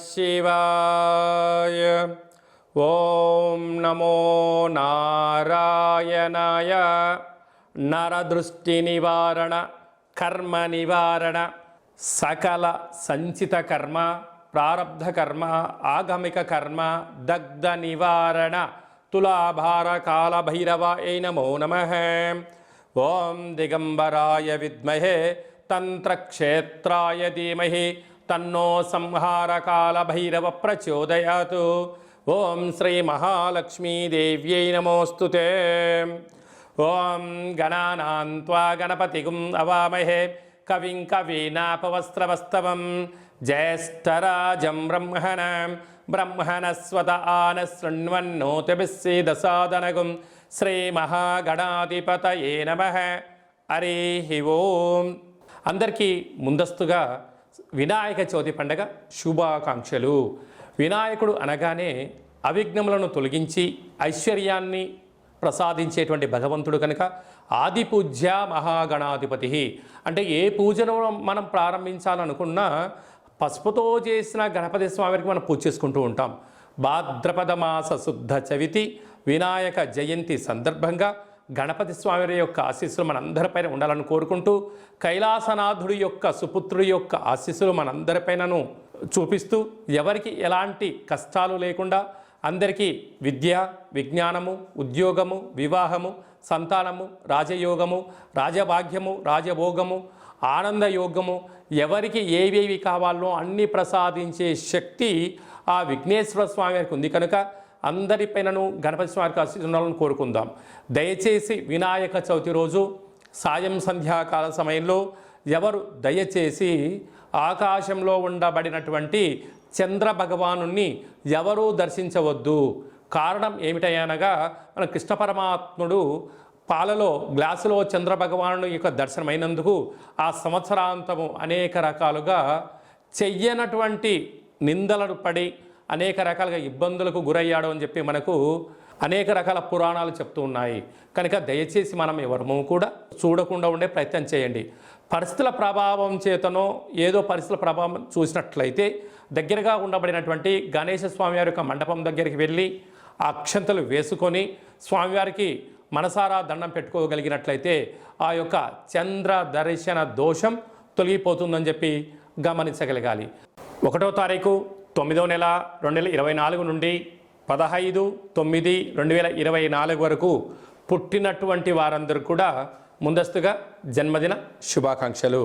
శివాయ. ఓం నమో నారాయణాయ. నరదృష్టి నివారణ, కర్మ నివారణ, సకల సంచిత కర్మ, ప్రారబ్ధ కర్మ, ఆగమిక కర్మ, దగ్ధ నివారణ, తులాభార కాల భైరవాయ నమో నమః. ఓం దిగంబరాయ విద్మహే తంత్రక్షేత్రాయ ధీమహి తన్నో సంహారకాల భైరవ ప్రచోదయాత్. ఓం శ్రీ మహాలక్ష్మీదేవ్యై నమోస్తుతే. ఓం గణానాం త్వా గణపతిగుం అవామహే కవిం కవీనాపవస్త్రవస్తవం జ్యేష్ఠరాజం బ్రహ్మణస్వత ఆన శృణ్వన్నోతిభిస్సీదసాదనగుం. శ్రీ మహాగణాధిపతయే నమః. హరి ఓం. అందరికీ ముందస్తుగా వినాయక చవితి పండగ శుభాకాంక్షలు. వినాయకుడు అనగానే అవిఘ్నములను తొలగించి ఐశ్వర్యాన్ని ప్రసాదించేటువంటి భగవంతుడు కనుక ఆది పూజ్య మహాగణాధిపతి. అంటే ఏ పూజను మనం ప్రారంభించాలనుకున్నా పసుపుతో చేసిన గణపతి స్వామికి మనం పూజ చేసుకుంటూ ఉంటాం. భాద్రపద మాస శుద్ధ చవితి వినాయక జయంతి సందర్భంగా గణపతి స్వామి యొక్క ఆశీస్సులు మనందరిపైన ఉండాలని కోరుకుంటూ, కైలాసనాథుడి యొక్క సుపుత్రుడి యొక్క ఆశీస్సులు మనందరిపైనను చూపిస్తూ, ఎవరికి ఎలాంటి కష్టాలు లేకుండా అందరికీ విద్య, విజ్ఞానము, ఉద్యోగము, వివాహము, సంతానము, రాజయోగము, రాజభాగ్యము, రాజభోగము, ఆనందయోగము, ఎవరికి ఏవేవి కావాలో అన్నీ ప్రసాదించే శక్తి ఆ విఘ్నేశ్వర స్వామి వారికి ఉంది కనుక అందరిపైనను గణపతి స్వామికి ఆశీస్సులను కోరుకుందాం. దయచేసి వినాయక చవితి రోజు సాయం సంధ్యాకాల సమయంలో ఎవరు దయచేసి ఆకాశంలో ఉండబడినటువంటి చంద్ర భగవానుణ్ణి ఎవరూ దర్శించవద్దు. కారణం ఏమిటనగా మన కృష్ణ పరమాత్ముడు పాలలో గ్లాసులో చంద్ర భగవాను యొక్క దర్శనమైనందుకు ఆ సంవత్సరాంతము అనేక రకాలుగా చెయ్యనటువంటి నిందలను పడి అనేక రకాలుగా ఇబ్బందులకు గురయ్యాడు అని చెప్పి మనకు అనేక రకాల పురాణాలు చెప్తూ ఉన్నాయి. కనుక దయచేసి మనం ఎవరము కూడా చూడకుండా ఉండే ప్రయత్నం చేయండి. పరిస్థితుల ప్రభావం చేతనో ఏదో పరిస్థితుల ప్రభావం చూసినట్లయితే దగ్గరగా ఉండబడినటువంటి గణేశ స్వామివారి యొక్క మండపం దగ్గరికి వెళ్ళి ఆ అక్షంతలు వేసుకొని స్వామివారికి మనసారా దండం పెట్టుకోగలిగినట్లయితే ఆ యొక్క చంద్ర దర్శన దోషం తొలగిపోతుందని చెప్పి గమనించగలగాలి. 1వ తారీఖు 9వ నెల 2024 నుండి 15/9/2024 వరకు పుట్టినటువంటి వారందరూ కూడా ముందస్తుగా జన్మదిన శుభాకాంక్షలు.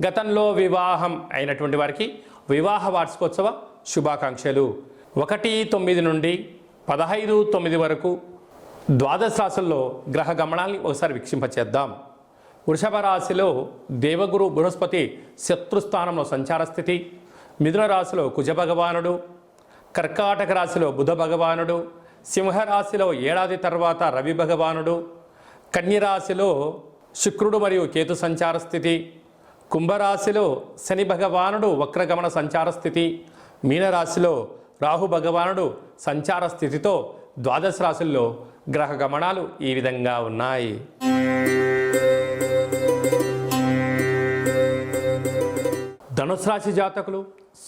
గతంలో వివాహం అయినటువంటి వారికి వివాహ వార్షికోత్సవ శుభాకాంక్షలు. 1/9 నుండి 15/9 వరకు ద్వాదశ రాశుల్లో గ్రహ గమనాల్ని ఒకసారి వీక్షింపచేద్దాం. వృషభ రాశిలో దేవగురు బృహస్పతి శత్రుస్థానంలో సంచార స్థితి. మిథున రాశిలో కుజ భగవానుడు, కర్కాటక రాశిలో బుధ భగవానుడు, సింహరాశిలో ఏడాది తర్వాత రవి భగవానుడు, కన్యరాశిలో శుక్రుడు మరియు కేతు సంచార స్థితి, కుంభరాశిలో శని భగవానుడు వక్రగమన సంచార స్థితి, మీనరాశిలో రాహు భగవానుడు సంచార స్థితితో ద్వాదశ రాశుల్లో గ్రహ గమనాలు ఈ విధంగా ఉన్నాయి. ధనుసు రాశి జాతకులు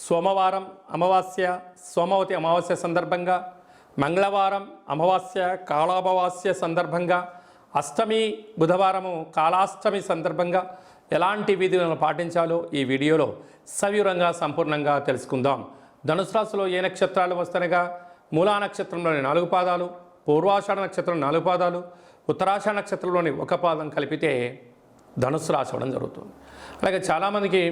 సోమవారం అమావాస్య, సోమవతి అమావాస్య సందర్భంగా, మంగళవారం అమావాస్య కాళామావాస్య సందర్భంగా, అష్టమి బుధవారము కాళాష్టమి సందర్భంగా ఎలాంటి విధులను పాటించాలో ఈ వీడియోలో సవివరంగా సంపూర్ణంగా తెలుసుకుందాం. ధనుసు రాశిలో ఏ నక్షత్రాలు వస్తనగా మూలా నక్షత్రంలోని 4 పాదాలు, పూర్వాషాఢ నక్షత్రం 4 పాదాలు, ఉత్తరాషాఢ నక్షత్రంలోని 1 పాదం కలిపితే ధనుసు రాశి అవ్వడం జరుగుతుంది. అలాగే చాలామందికి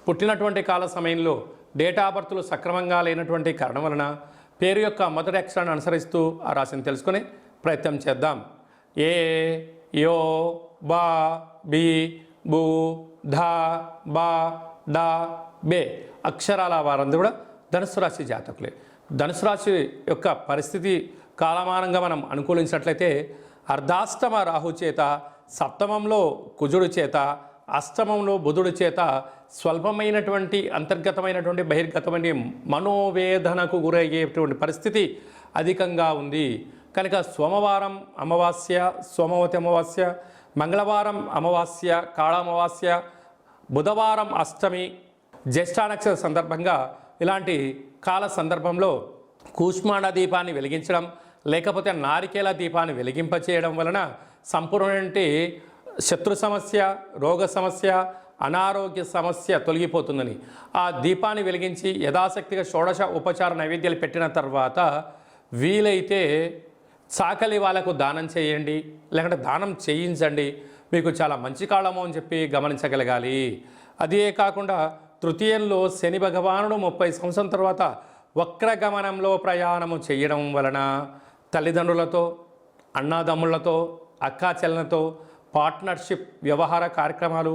పుట్టినటువంటి కాల సమయంలో డేటా ఆఫ్ బర్త్లు సక్రమంగా లేనటువంటి కారణం వలన పేరు యొక్క మొదటి అక్షరాన్ని అనుసరిస్తూ ఆ రాశిని తెలుసుకునే ప్రయత్నం చేద్దాం. ఏ, యో, బా, బి, బు, ధా, బా, డా, బే అక్షరాల వారందరూ కూడా ధనుసు రాశి జాతకులే. ధనుసు రాశి యొక్క పరిస్థితి కాలమానంగా మనం అనుకూలించినట్లయితే అర్ధాష్టమ రాహు చేత, సప్తమంలో కుజుడు చేత, అష్టమంలో బుధుడి చేత స్వల్పమైనటువంటి అంతర్గతమైనటువంటి బహిర్గతమైన మనోవేదనకు గురయ్యేటువంటి పరిస్థితి అధికంగా ఉంది. కనుక సోమవారం అమావాస్య, సోమవతి అమావాస్య, మంగళవారం అమావాస్య కాళామావాస్య, బుధవారం అష్టమి, జ్యేష్ఠ నక్షత్ర సందర్భంగా ఇలాంటి కాల సందర్భంలో కూష్మాండ దీపాన్ని వెలిగించడం లేకపోతే నారికేల దీపాన్ని వెలిగింపచేయడం వలన సంపూర్ణమైన శత్రు సమస్య, రోగ సమస్య, అనారోగ్య సమస్య తొలగిపోతుందని ఆ దీపాన్ని వెలిగించి యథాశక్తిగా షోడశ ఉపచార నైవేద్యాలు పెట్టిన తర్వాత వీలైతే చాకలి వాళ్ళకు దానం చేయండి, లేకుంటే దానం చేయించండి. మీకు చాలా మంచి కాలము అని చెప్పి గమనించగలగాలి. అదే కాకుండా తృతీయంలో శని భగవానుడు 30 సంవత్సరం తర్వాత వక్రగమనంలో ప్రయాణము చేయడం వలన తల్లిదండ్రులతో, అన్నాదమ్ముళ్లతో, అక్కా చెల్లెలతో పార్ట్నర్షిప్ వ్యవహార కార్యక్రమాలు,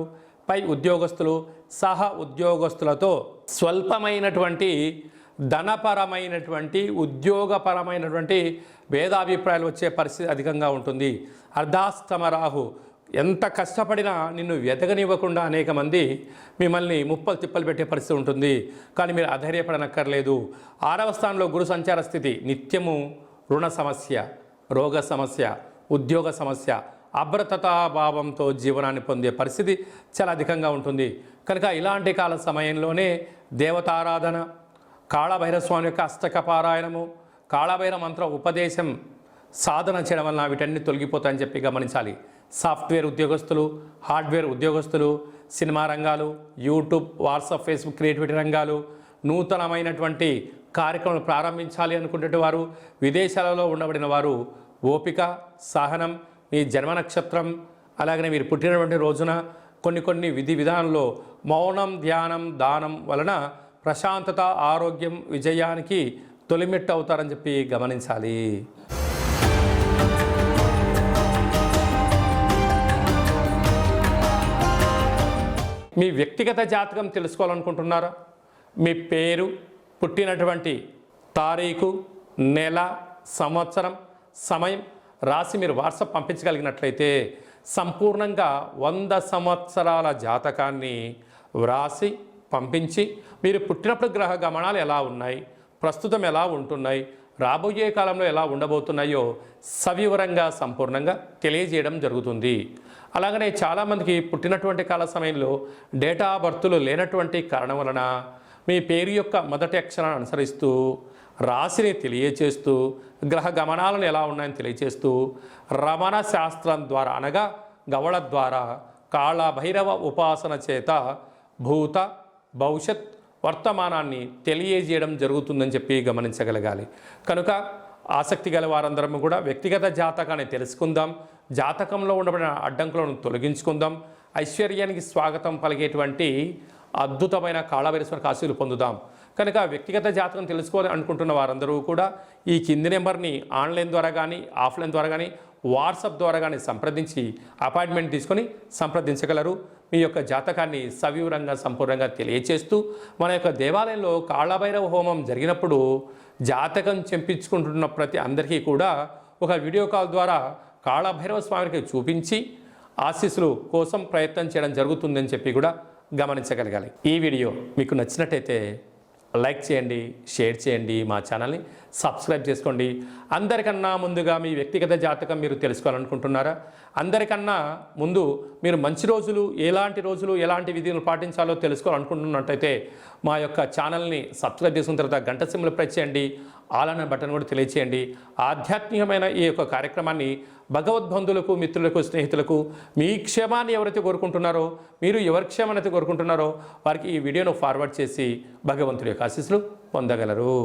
పై ఉద్యోగస్తులు, సహ ఉద్యోగస్తులతో స్వల్పమైనటువంటి ధనపరమైనటువంటి ఉద్యోగపరమైనటువంటి భేదాభిప్రాయాలు వచ్చే పరిస్థితి అధికంగా ఉంటుంది. అర్ధాస్తమ రాహు ఎంత కష్టపడినా నిన్ను వెతకనివ్వకుండా అనేక మంది మిమ్మల్ని ముప్పలు తిప్పలు పెట్టే పరిస్థితి ఉంటుంది. కానీ మీరు అధైర్యపడనక్కర్లేదు. 6వ స్థానంలో గురు సంచార స్థితి నిత్యము రుణ సమస్య, రోగ సమస్య, ఉద్యోగ సమస్య, అభ్రతతాభావంతో జీవనాన్ని పొందే పరిస్థితి చాలా అధికంగా ఉంటుంది. కనుక ఇలాంటి కాల సమయంలోనే దేవతారాధన, కాళభైరస్వామి యొక్క అష్టక పారాయణము, కాళభైర మంత్ర ఉపదేశం సాధన చేయడం వలన వీటన్ని తొలగిపోతాయని చెప్పి గమనించాలి. సాఫ్ట్వేర్ ఉద్యోగస్తులు, హార్డ్వేర్ ఉద్యోగస్తులు, సినిమా రంగాలు, యూట్యూబ్, వాట్సాప్, ఫేస్బుక్ క్రియేటివిటీ రంగాలు, నూతనమైనటువంటి కార్యక్రమాలు ప్రారంభించాలి అనుకునే వారు, విదేశాలలో ఉండబడిన వారు ఓపిక, సహనం, మీ జన్మ నక్షత్రం అలాగనే మీరు పుట్టినటువంటి రోజున కొన్ని విధి విధానంలో మౌనం, ధ్యానం, దానం వలన ప్రశాంతత, ఆరోగ్యం, విజయానికి తొలిమెట్టు అవుతారని చెప్పి గమనించాలి. మీ వ్యక్తిగత జాతకం తెలుసుకోవాలనుకుంటున్నారా? మీ పేరు, పుట్టినటువంటి తారీఖు, నెల, సంవత్సరం, సమయం రాసి మీరు వాట్సాప్ పంపించగలిగినట్లయితే సంపూర్ణంగా 100 సంవత్సరాల జాతకాన్ని వ్రాసి పంపించి మీరు పుట్టినప్పుడు గ్రహ గమనాలు ఎలా ఉన్నాయి, ప్రస్తుతం ఎలా ఉంటున్నాయి, రాబోయే కాలంలో ఎలా ఉండబోతున్నాయో సవివరంగా సంపూర్ణంగా తెలియజేయడం జరుగుతుంది. అలాగనే చాలామందికి పుట్టినటువంటి కాల సమయంలో డేటా బర్త్లు లేనటువంటి కారణం వలన మీ పేరు యొక్క మొదటి అక్షరాన్ని అనుసరిస్తూ రాశిని తెలియచేస్తూ గ్రహ గమనాలను ఎలా ఉన్నాయని తెలియచేస్తూ రమణ శాస్త్రం ద్వారా అనగా గవళ ద్వారా కాళభైరవ ఉపాసన చేత భూత, భవిష్యత్, వర్తమానాన్ని తెలియజేయడం జరుగుతుందని చెప్పి గమనించగలగాలి. కనుక ఆసక్తి గల వారందరం కూడా వ్యక్తిగత జాతకాన్ని తెలుసుకుందాం, జాతకంలో ఉండబడిన అడ్డంకులను తొలగించుకుందాం, ఐశ్వర్యానికి స్వాగతం పలిగేటువంటి అద్భుతమైన కాళభైరస్వామి ఆశీస్సులు పొందుదాం. కనుక వ్యక్తిగత జాతకం తెలుసుకోవాలి అనుకుంటున్న వారందరూ కూడా ఈ కింది నెంబర్ని ఆన్లైన్ ద్వారా కానీ, ఆఫ్లైన్ ద్వారా కానీ, వాట్సాప్ ద్వారా కానీ సంప్రదించి అపాయింట్మెంట్ తీసుకొని సంప్రదించగలరు. మీ యొక్క జాతకాన్ని సవివరంగా సంపూర్ణంగా తెలియచేస్తూ మన యొక్క దేవాలయంలో కాళభైరవ హోమం జరిగినప్పుడు జాతకం చెప్పించుకుంటున్న ప్రతి అందరికీ కూడా ఒక వీడియో కాల్ ద్వారా కాళభైరవ స్వామికి చూపించి ఆశీస్సులు కోసం ప్రయత్నం చేయడం జరుగుతుందని చెప్పి కూడా గమనించగలగాలి. ఈ వీడియో మీకు నచ్చినట్టయితే లైక్ చేయండి, షేర్ చేయండి, మా ఛానల్ని సబ్స్క్రైబ్ చేసుకోండి. అందరికన్నా ముందుగా మీ వ్యక్తిగత జాతకం మీరు తెలుసుకోవాలనుకుంటున్నారా? అందరికన్నా ముందు మీరు మంచి రోజులు, ఎలాంటి విధులు పాటించాలో తెలుసుకోవాలనుకుంటున్నట్టయితే మా యొక్క ఛానల్ని సబ్స్క్రైబ్ చేసుకున్న తర్వాత గంట సింబల్ ప్రెస్ చేయండి, ఆల్ అనే బటన్ కూడా తెలియచేయండి. ఆధ్యాత్మికమైన ఈ యొక్క కార్యక్రమాన్ని భగవద్బంధువులకు, మిత్రులకు, స్నేహితులకు మీ క్షేమాన్ని ఎవరైతే కోరుకుంటున్నారో, మీరు ఎవరి క్షేమాన్ని అయితే కోరుకుంటున్నారో వారికి ఈ వీడియోను ఫార్వర్డ్ చేసి భగవంతుడి యొక్క ఆశీస్సులు పొందగలరు.